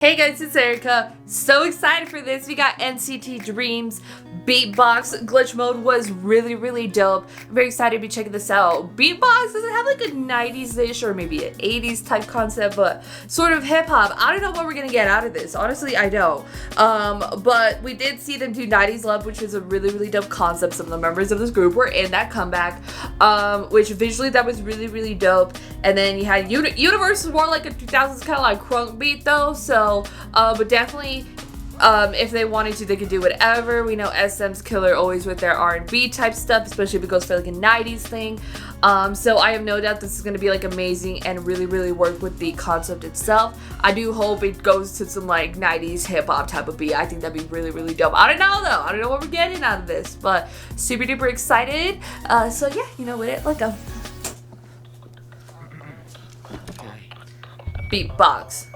Hey guys, it's Erika. So excited for this. We got NCT Dreams Beatbox. Glitch mode was really dope. I'm very excited to be checking this out. Beatbox doesn't have like a 90s-ish or maybe an 80s type concept, but sort of hip-hop. I don't know what we're gonna get out of this. Honestly, I don't. But we did see them do 90s Love, which is a really dope concept. Some of the members of this group were in that comeback, which visually that was really dope. And then you had Universe was more like a 2000s kind of like crunk beat though, so but definitely if they wanted to, they could do whatever. We know SM's killer always with their R&B type stuff, especially if it goes for like a 90s thing. So I have no doubt this is going to be like amazing and really work with the concept itself. I do hope it goes to some like 90s hip-hop type of beat. I think that'd be really dope. I don't know though. I don't know what we're getting out of this, but super duper excited. So yeah, you know, with it like a beatbox.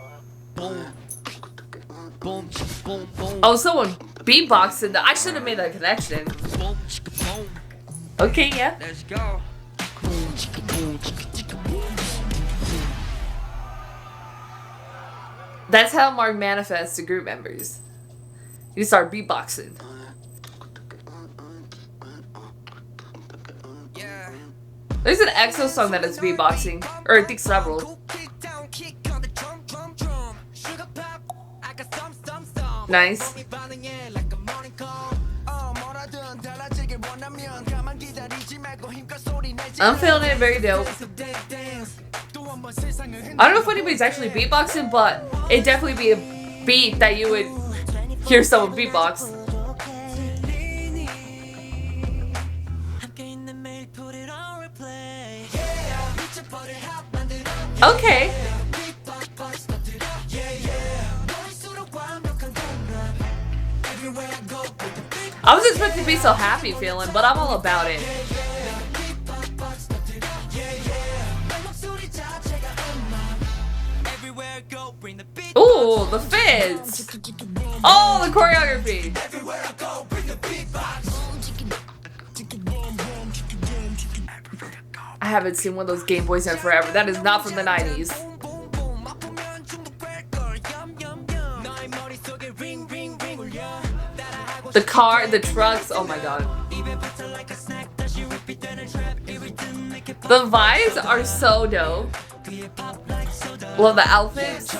Oh, someone beatboxing that. I should have made that connection. Okay, yeah. Let's go. That's how Mark manifests to group members. You start beatboxing. Yeah. There's an EXO song that is beatboxing, or I think several. Nice. I'm feeling it, very dope. I don't know if anybody's actually beatboxing, but it'd definitely be a beat that you would hear someone beatbox. Okay. I was expecting to be so happy feeling, but I'm all about it. Ooh, the fizz! Oh, the choreography! I haven't seen one of those Game Boys in forever. That is not from the 90s. The car, the trucks, oh my god. The vibes are so dope. Love the outfits.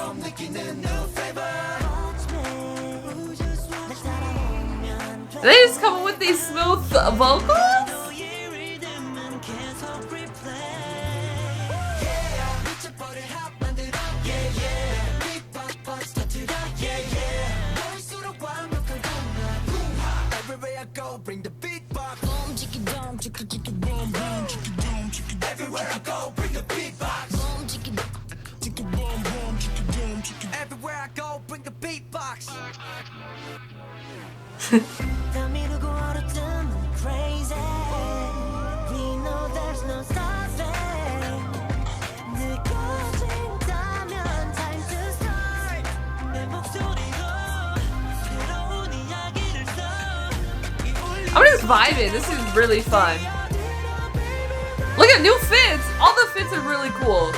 They just come with these smooth vocals? Bring the beatbox. Everywhere I go, bring the beatbox. Everywhere I go, bring the beatbox. Tell me to go out of time, I'm crazy. We know there's no stopping. Time to start. 내 목소리로 새로운 이야기를 써. I'm just vibing. This is really fun. Look at new fits. All the fits are really cool.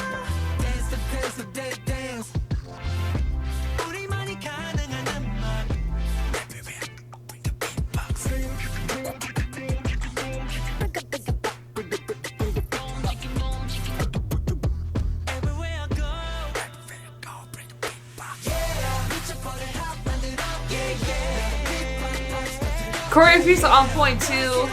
Choreography's on point too.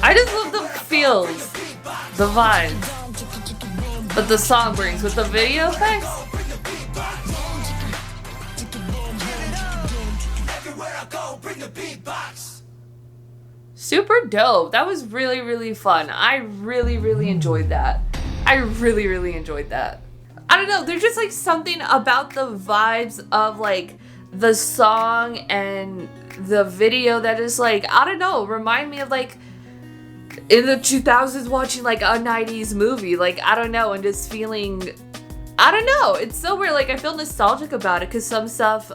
I just love the feels, the vibes that the song brings with the video effects. Super dope. That was really fun. I really enjoyed that. I really enjoyed that. I don't know, there's just like something about the vibes of like the song and the video that is like, I don't know, remind me of like in the 2000s watching like a 90s movie. Like, I don't know, and just feeling, I don't know, it's so weird. Like, I feel nostalgic about it because some stuff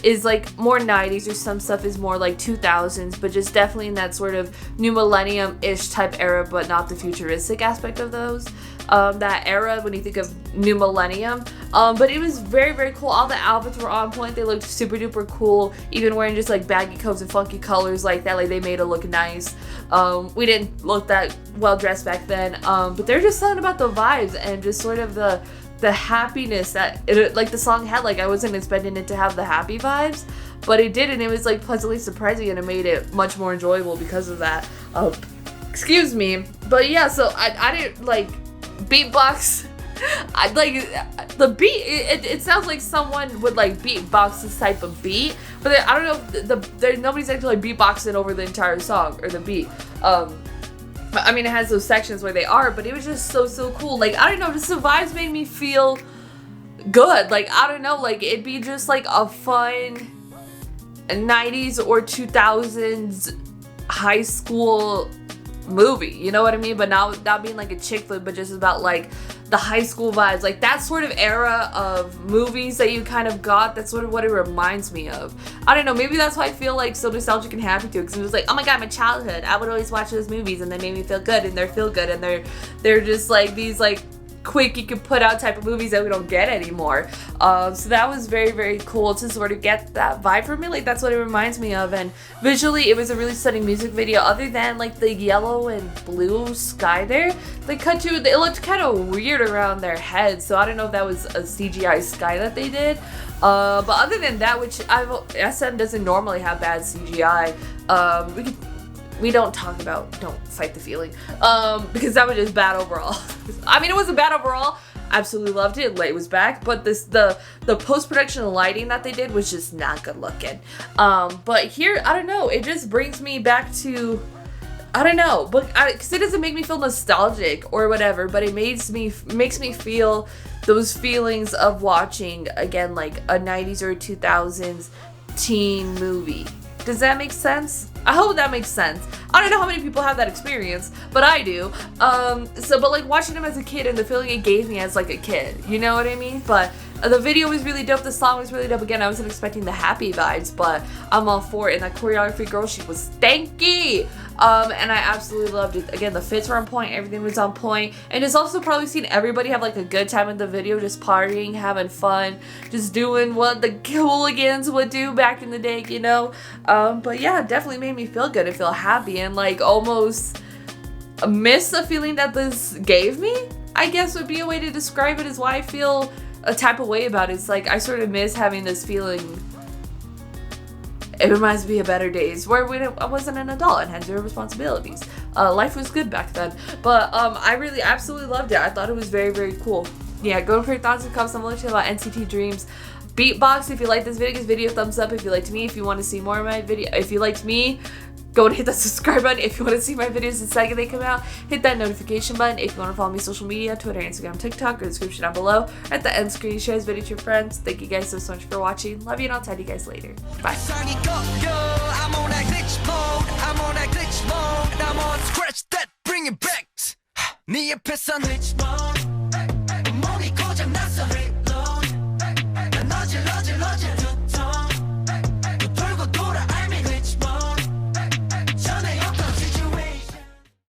is like more 90s, or some stuff is more like 2000s, but just definitely in that sort of new millennium-ish type era, but not the futuristic aspect of those. That era when you think of new millennium. But it was very, very cool. All the outfits were on point. They looked super duper cool. Even wearing just like baggy coats and funky colors like that, like they made it look nice. We didn't look that well dressed back then. But they're just something about the vibes and just sort of the happiness that it, like the song had. Like, I wasn't expecting it to have the happy vibes, but it did, and it was like pleasantly surprising, and it made it much more enjoyable because of that. Excuse me. But yeah, so I didn't like beatbox. I like the beat. It sounds like someone would like beatbox this type of beat, but I don't know if there's nobody's actually like beatboxing over the entire song or the beat. I mean, it has those sections where they are, but it was just so cool. Like, I don't know, just the vibes made me feel good. Like, I don't know, like it'd be just like a fun 90s or 2000s high school movie, you know what I mean? But not being like a chick flick, but just about like the high school vibes, like that sort of era of movies that you kind of got. That's sort of what it reminds me of. I don't know, maybe that's why I feel like so nostalgic and happy to it, because it was like, oh my god, my childhood, I would always watch those movies and they made me feel good, and they feel good, and they're just like these like quick, you could put out type of movies that we don't get anymore. So that was very, very cool to sort of get that vibe from me. Like, that's what it reminds me of. And visually, it was a really stunning music video. Other than like the yellow and blue sky there, they cut to, it looked kind of weird around their heads. So I don't know if that was a CGI sky that they did. But other than that, which SM doesn't normally have bad CGI, we don't talk about, don't fight the feeling, because that was just bad overall. I mean, it wasn't bad overall. Absolutely loved it. It was back, but the post-production lighting that they did was just not good looking. But here, I don't know, it just brings me back to, I don't know, but because it doesn't make me feel nostalgic or whatever, but it makes me feel those feelings of watching, again, like a 90s or 2000s teen movie. Does that make sense? I hope that makes sense. I don't know how many people have that experience, but I do. But like watching them as a kid and the feeling it gave me as like a kid, you know what I mean? But the video was really dope. The song was really dope. Again, I wasn't expecting the happy vibes, but I'm all for it. And that choreography girl, she was stanky. And I absolutely loved it. Again, the fits were on point. Everything was on point. And it's also probably seen everybody have like a good time in the video, just partying, having fun, just doing what the hooligans would do back in the day, you know? But yeah, it definitely made me feel good and feel happy and like almost miss the feeling that this gave me, I guess would be a way to describe it, is why I feel a type of way about it. It's like I sort of miss having this feeling. It reminds me of better days where I wasn't an adult and had zero responsibilities. Life was good back then. But I really absolutely loved it. I thought it was very, very cool. Yeah, go for your thoughts and comments. I'm going to tell you about NCT Dreams. Beatbox, if you like this video, give this video a thumbs up. If you liked me, if you want to see more of my video, if you liked me, go and hit that subscribe button. If you want to see my videos the second they come out, hit that notification button. If you want to follow me on social media, Twitter, Instagram, TikTok, or the description down below, or at the end screen, share this video to your friends. Thank you guys so much for watching. Love you, and I'll talk to you guys later. Bye. I'm on that glitch mode. I'm on that glitch mode. I'm on scratch that, bring it back. 네 옆에선 glitch mode. 몸이 고장 났어.